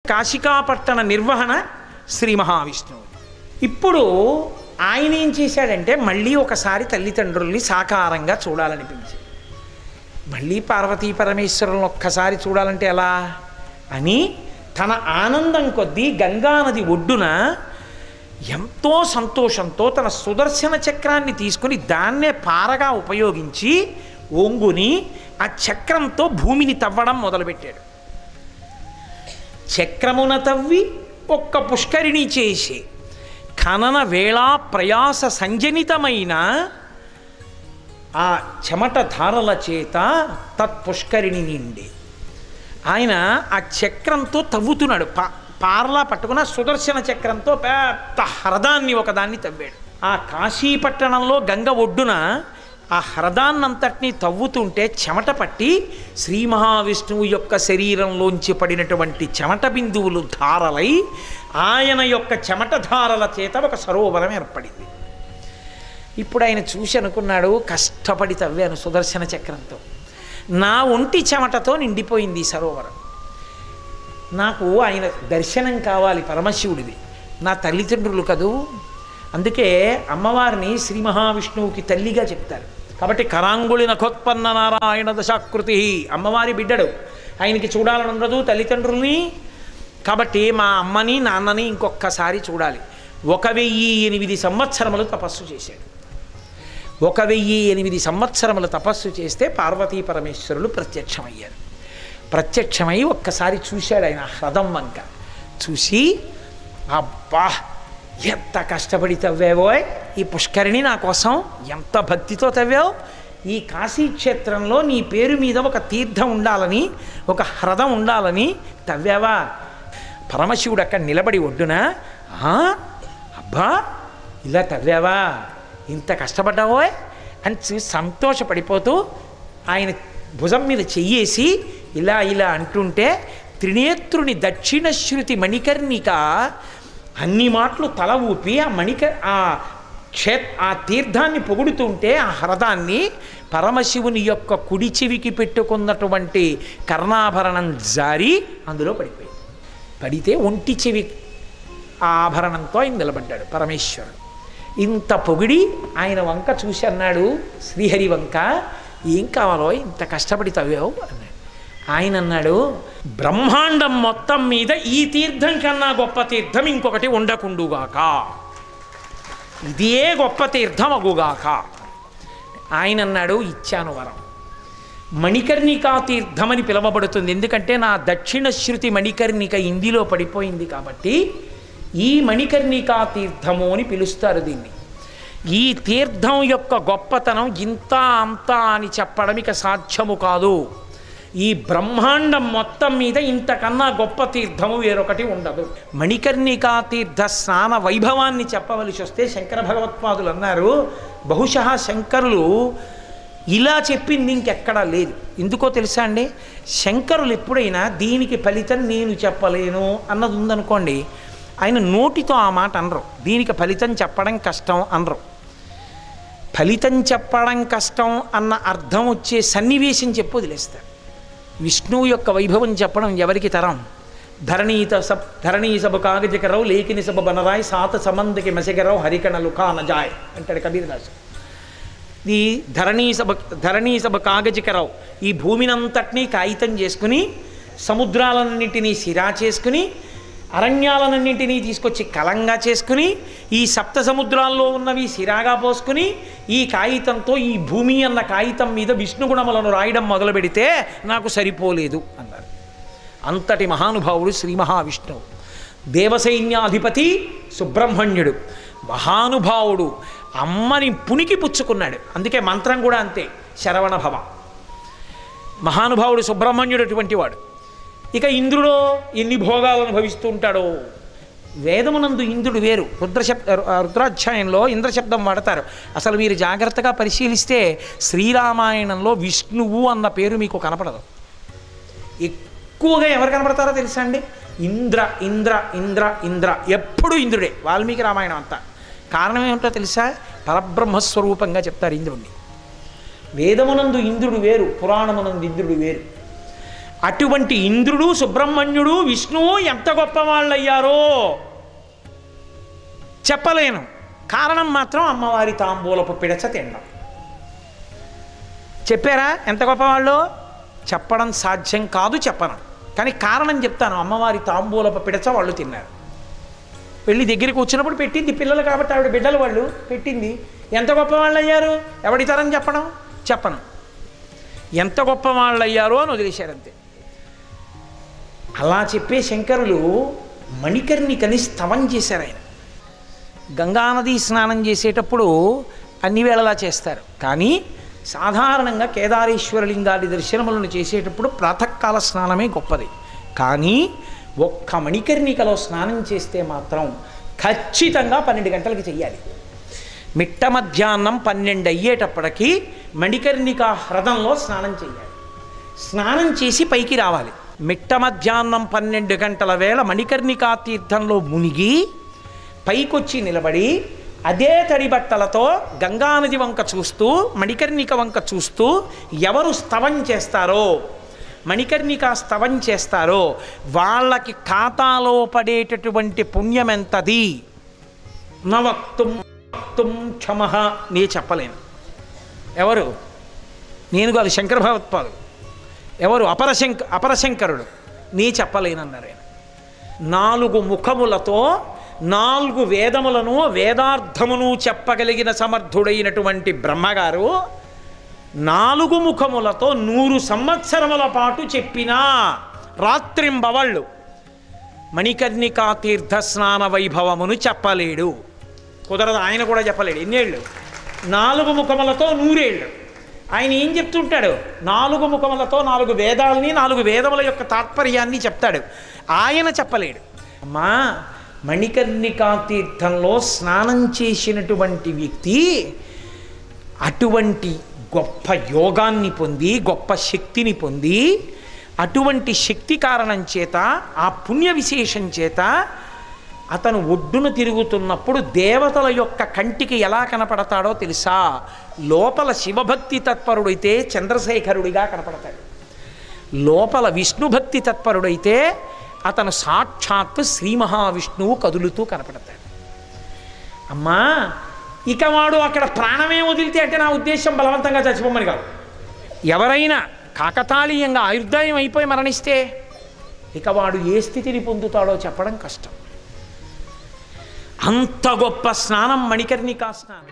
కాశికాపట్టణ నిర్వహణ శ్రీ మహావిష్ణువు. ఇప్పుడు ఆయన ఏం చేశాడంటే మళ్ళీ ఒకసారి తల్లిదండ్రుల్ని సాకారంగా చూడాలనిపించి, మళ్ళీ పార్వతీ పరమేశ్వరులను ఒక్కసారి చూడాలంటే ఎలా అని తన ఆనందం కొద్దీ గంగానది ఒడ్డున ఎంతో సంతోషంతో తన సుదర్శన చక్రాన్ని తీసుకుని దాన్నే పారగా ఉపయోగించి ఒంగుని ఆ చక్రంతో భూమిని తవ్వడం మొదలుపెట్టాడు. చక్రమున తవ్వి ఒక్క పుష్కరిణి చేసి ఖనన వేళా ప్రయాస సంజనితమైన ఆ చెమట ధారల చేత తత్పుష్కరిణి నిండి ఆయన ఆ చక్రంతో తవ్వుతున్నాడు. పార్లా పట్టుకున్న సుదర్శన చక్రంతో పెద్ద హ్రదాన్ని ఒకదాన్ని తవ్వాడు. ఆ కాశీపట్టణంలో గంగ ఒడ్డున ఆ హ్రదాన్నంతటినీ తవ్వుతుంటే చెమట పట్టి శ్రీ మహావిష్ణువు యొక్క శరీరంలోంచి పడినటువంటి చెమట బిందువులు ధారలై ఆయన యొక్క చెమట ధారల చేత ఒక సరోవరం ఏర్పడింది. ఇప్పుడు ఆయన చూసి అనుకున్నాడు, కష్టపడి తవ్వాను సుదర్శన చక్రంతో, నా ఒంటి చెమటతో నిండిపోయింది ఈ సరోవరం. నాకు ఆయన దర్శనం కావాలి పరమశివుడిది, నా తల్లిదండ్రులు కదూ. అందుకే అమ్మవారిని శ్రీ మహావిష్ణువుకి తల్లిగా చెప్తారు. కాబట్టి కరాంగుళి నఖోత్పన్న నారాయణ దశాకృతి, అమ్మవారి బిడ్డడు, ఆయనకి చూడాలని ఉండదు తల్లిదండ్రుల్ని. కాబట్టి మా అమ్మని నాన్నని ఇంకొక్కసారి చూడాలి. 1008 సంవత్సరములు తపస్సు చేశాడు. 1008 సంవత్సరములు తపస్సు చేస్తే పార్వతీ పరమేశ్వరులు ప్రత్యక్షమయ్యారు. ప్రత్యక్షమై ఒక్కసారి చూశాడు ఆయన హ్రదం వంక. చూసి, అబ్బా ఎంత కష్టపడి తవ్వావోయ్ ఈ పుష్కరిణి నా కోసం, ఎంత భక్తితో తవ్వావు, ఈ కాశీక్షేత్రంలో నీ పేరు మీద ఒక తీర్థం ఉండాలని, ఒక హ్రదం ఉండాలని తవ్వావా. పరమశివుడు అక్కడ నిలబడి ఒడ్డున, అబ్బా ఇలా తవ్వావా, ఇంత కష్టపడ్డావోయ్ అని చూసి సంతోషపడిపోతూ ఆయన భుజం మీద చెయ్యేసి ఇలా ఇలా అంటుంటే త్రినేత్రుని దక్షిణశ్రుతి మణికర్ణిక అన్ని మాటలు తల ఊపి ఆ తీర్థాన్ని పొగుడుతుంటే ఆ హ్రదాన్ని పరమశివుని యొక్క కుడి చెవికి పెట్టుకున్నటువంటి కర్ణాభరణం జారి అందులో పడిపోయింది. పడితే ఒంటి చెవి ఆభరణంతో ఆయన నిలబడ్డాడు పరమేశ్వరుడు. ఇంత పొగిడి ఆయన వంక చూసి అన్నాడు, శ్రీహరి వంక, ఏం కావాలో ఇంత కష్టపడి తవ్వావు అన్నాడు. ఆయన అన్నాడు, బ్రహ్మాండం మొత్తం మీద ఈ తీర్థం కన్నా గొప్ప తీర్థం ఇంకొకటి ఉండకుండుగాక, ఇదే గొప్ప తీర్థం అగుగాక. ఆయన అన్నాడు, ఇచ్చాను వరం. మణికర్ణికా తీర్థం అని పిలవబడుతుంది, ఎందుకంటే నా దక్షిణశ్రుతి మణికర్ణిక ఇందులో పడిపోయింది కాబట్టి ఈ మణికర్ణికా తీర్థము అని పిలుస్తారు దీన్ని. ఈ తీర్థం యొక్క గొప్పతనం ఇంత అంత అని చెప్పడం ఇక సాధ్యము కాదు. ఈ బ్రహ్మాండం మొత్తం మీద ఇంతకన్నా గొప్ప తీర్థము వేరొకటి ఉండదు. మణికర్ణికా తీర్థ స్నాన వైభవాన్ని చెప్పవలసి వస్తే శంకర భగవత్పాదులు అన్నారు, బహుశः శంకరులు ఇలా చెప్పింది ఇంకెక్కడా లేదు. ఎందుకో తెలుసా అండి, శంకరులు ఎప్పుడైనా దీనికి ఫలితం నేను చెప్పలేను అన్నది ఉందనుకోండి, ఆయన నోటితో ఆ మాట అనరు, దీనికి ఫలితం చెప్పడం కష్టం అనరు. ఫలితం చెప్పడం కష్టం అన్న అర్థం వచ్చే సన్నివేశం చెప్పి వదిలేస్తారు. విష్ణువు యొక్క వైభవం చెప్పడం ఎవరికి తరం? ధరణీ సభ కాగజకరావు లేకిని సభ బనరాయ్ సాత సమందికి మసగరావు హరికణలు కానజాయ్ అంటాడు కబీర్దాసు. ఈ ధరణీ సభ కాగజకరావు ఈ భూమినంతటినీ కాగితం చేసుకుని, సముద్రాలన్నింటినీ సిరా చేసుకుని, అరణ్యాలన్నింటినీ తీసుకొచ్చి కలంగా చేసుకుని, ఈ సప్త సముద్రాల్లో ఉన్నవి సిరాగా పోసుకుని, ఈ కాగితంతో ఈ భూమి అన్న కాగితం మీద విష్ణుగుణములను రాయడం మొదలు పెడితే నాకు సరిపోలేదు అన్నారు. అంతటి మహానుభావుడు శ్రీ మహావిష్ణువు. దేవసైన్యాధిపతి సుబ్రహ్మణ్యుడు మహానుభావుడు. అమ్మని పునికి పుచ్చుకున్నాడు. అందుకే మంత్రం కూడా అంతే, శరవణ భవ. మహానుభావుడు సుబ్రహ్మణ్యుడు అటువంటి వాడు. ఇక ఇంద్రుడో ఎన్ని భోగాలు అనుభవిస్తూ ఉంటాడో. వేదమునందు ఇంద్రుడు వేరు. రుద్రాధ్యాయంలో ఇంద్రశబ్దం వాడతారు. అసలు మీరు జాగ్రత్తగా పరిశీలిస్తే శ్రీరామాయణంలో విష్ణువు అన్న పేరు మీకు కనపడదు. ఎక్కువగా ఎవరు కనపడతారో తెలుసా అండి? ఇంద్ర ఇంద్ర ఇంద్ర ఇంద్ర, ఎప్పుడు ఇంద్రుడే. వాల్మీకి రామాయణం అంతా. కారణం ఏమిటో తెలుసా? పరబ్రహ్మస్వరూపంగా చెప్తారు ఇంద్రుడిని. వేదమునందు ఇంద్రుడు వేరు, పురాణమునందు ఇంద్రుడు వేరు. అటువంటి ఇంద్రుడు, సుబ్రహ్మణ్యుడు, విష్ణువు ఎంత గొప్ప వాళ్ళయ్యారో చెప్పలేను. కారణం మాత్రం అమ్మవారి తాంబూలపు పిడచ తినడం. చెప్పారా ఎంత గొప్పవాళ్ళు? చెప్పడం సాధ్యం కాదు, చెప్పను. కానీ కారణం చెప్తాను. అమ్మవారి తాంబూలపు పిడచ వాళ్ళు తిన్నారు. వెళ్ళి దగ్గరికి వచ్చినప్పుడు పెట్టింది పిల్లలు కాబట్టి, ఆవిడ బిడ్డలు వాళ్ళు పెట్టింది. ఎంత గొప్పవాళ్ళు అయ్యారు? ఎవడి తరం చెప్పను. ఎంత గొప్పవాళ్ళు అయ్యారో అని వదిలేశారంతే. అలా చెప్పే శంకరులు మణికర్ణికని స్తవం చేశారు. ఆయన గంగానది స్నానం చేసేటప్పుడు అన్ని వేళలా చేస్తారు. కానీ సాధారణంగా కేదారేశ్వరలింగాది దర్శనములను చేసేటప్పుడు ప్రాతకాల స్నానమే గొప్పది. కానీ ఒక్క మణికర్ణికలో స్నానం చేస్తే మాత్రం ఖచ్చితంగా 12 గంటలకి చెయ్యాలి. మిట్ట మధ్యాహ్నం 12 అయ్యేటప్పటికీ మణికర్ణిక హ్రదంలో స్నానం చేయాలి. స్నానం చేసి పైకి రావాలి. మిట్ట మధ్యాహ్నం 12 గంటల వేళ మణికర్ణికా తీర్థంలో మునిగి పైకొచ్చి నిలబడి అదే తడి బట్టలతో గంగానది వంక చూస్తూ, మణికర్ణిక వంక చూస్తూ ఎవరు స్తవం చేస్తారో, మణికర్ణిక స్తవం చేస్తారో వాళ్ళకి ఖాతాలో పడేటటువంటి పుణ్యం ఎంతది? నవక్తుం క్షమః. నే చెప్పలేను. ఎవరు? నేను కాదు, శంకర భగవత్పాదు. ఎవరు? అపరశంకరుడు. నీ చెప్పలేనన్నారు ఆయన. 4 ముఖములతో 4 వేదములను వేదార్థమును చెప్పగలిగిన సమర్థుడైనటువంటి బ్రహ్మగారు 4 ముఖములతో 100 సంవత్సరముల పాటు చెప్పినా రాత్రింబవళ్ళు మణికర్ణికా తీర్థ స్నాన వైభవమును చెప్పలేడు. కుదరదు. ఆయన కూడా చెప్పలేడు. ఎన్నేళ్ళు? 4 ముఖములతో 100 ఏళ్ళు. ఆయన ఏం చెప్తుంటాడు? 4 ముఖములతో 4 వేదాలని, 4 వేదముల యొక్క తాత్పర్యాన్ని చెప్తాడు. ఆయన చెప్పలేడు. అమ్మా, మణికర్ణికా తీర్థంలో స్నానం చేసినటువంటి వ్యక్తి అటువంటి గొప్ప యోగాన్ని పొంది, గొప్ప శక్తిని పొంది, అటువంటి శక్తి కారణం చేత, ఆ పుణ్య విశేషం చేత అతను ఒడ్డున తిరుగుతున్నప్పుడు దేవతల యొక్క కంటికి ఎలా కనపడతాడో తెలుసా? లోపల శివభక్తి తత్పరుడైతే చంద్రశేఖరుడిగా కనపడతాడు. లోపల విష్ణుభక్తి తత్పరుడైతే అతను సాక్షాత్తు శ్రీ మహావిష్ణువు కదులుతూ కనపడతాడు. అమ్మా, ఇక వాడు అక్కడ ప్రాణమే వదిలితే అంటే నా ఉద్దేశం బలవంతంగా చచ్చిపోమని కాదు. ఎవరైనా కాకతాళీయంగా ఆయుర్దాయం అయిపోయి మరణిస్తే ఇక వాడు ఏ స్థితిని పొందుతాడో చెప్పడం కష్టం. అంత గొప్ప స్నానం మణికర్ణికా స్నానం.